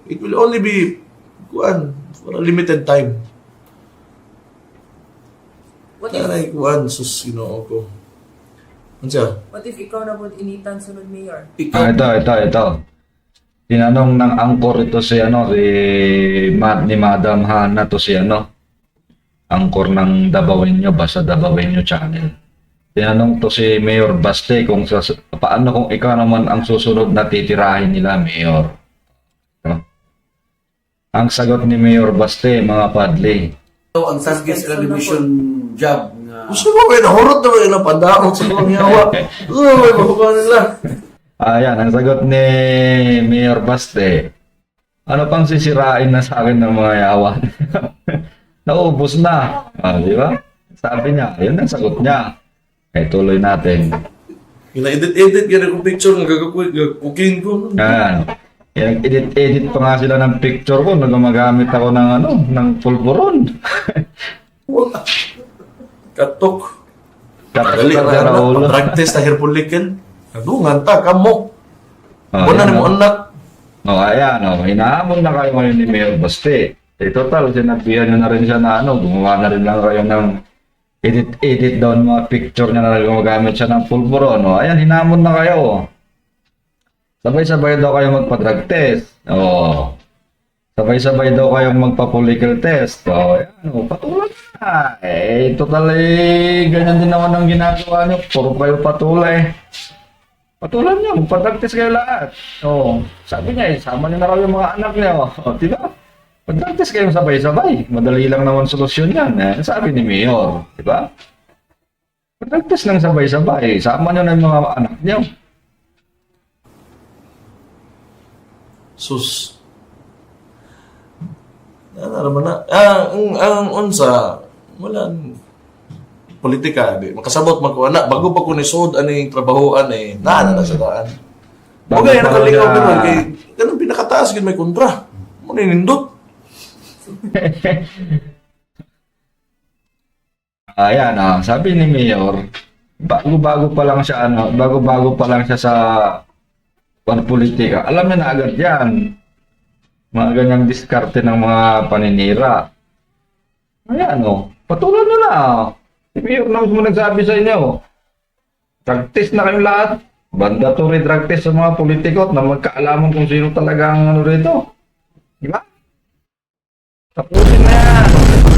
It will only be for a limited time. What if, Sus, ko. Ano siya? what if ikaw na po initan sunod mayor? Ito. Tinanong ng angkor ito si ni Madam Hana to si angkor ng Dabawenyo, basta Dabawenyo channel. Tinanong to si Mayor Baste paano kung ikaw naman ang susunod na titirahin nila, Mayor. Ang sagot ni Mayor Baste, mga padli. Ang target sa television job nga Gusto mo kayo, nahurot na kayo na padakot sa mga yawa. May mabuka nila. Ayan, ang sagot ni Mayor Baste. Ano pang sisirain na sa akin ng mga yawan? Naubos na. Di ba? Sabi niya, yun ang sagot niya. Tuloy natin. Ina-edit gano'n kong picture ng gagawin ko. Ayan. Edit pa nga sila ng picture ko na gumagamit ako ng pulburon. Wala. Katok. Dali, Drug test na herpulikin. Nadungan ta, kamo. Wala na mo anak. Ayan, hinahamon na kayo ngayon ni Mayor Baste. Total, sinabihan nyo na rin siya na gumawa na rin lang kayo ng edit daw ng mga picture niya na gumagamit siya ng pulburon. Ayan, hinamon na kayo. Sabay-sabay daw kayo magpa-drug test. Sabay-sabay daw kayong magpa-political test. Ayan, patuloy na. Total, ganyan din naman ang ginagawa nyo. Puro kayo patuloy. Patuloy nyo, magpa-drug test kayo lahat. Sabi niya, sama niyo na raw yung mga anak niya. Diba? Pag-drug test kayong sabay-sabay. Madali lang naman solusyon yan. Sabi ni Mayor. Diba? Pag-drug test lang sabay-sabay. Sama niyo na yung mga anak niyo. Sus. Naman na. Ang unsa, wala politika. Makasabot magkuha bago pa ko ni Sod, aning trabahoan na sa daan. Bago Okay, pa nakalingaw lang ko na- kay ganun pinakataas gid may kontra. Mo nindot. Ayan, sabi ni Mayor, bago-bago pa lang siya sa politika. Alam niya na agad yan. Mga ganyang diskarte ng mga paninira. Ayan, patuloy nyo na. Si Mayor na mismo nagsabi sa inyo. Drug test na kayong lahat. Mandatory drug test sa mga politikot na magkaalaman kung sino talaga ang rito. Di ba? Tapusin na yan.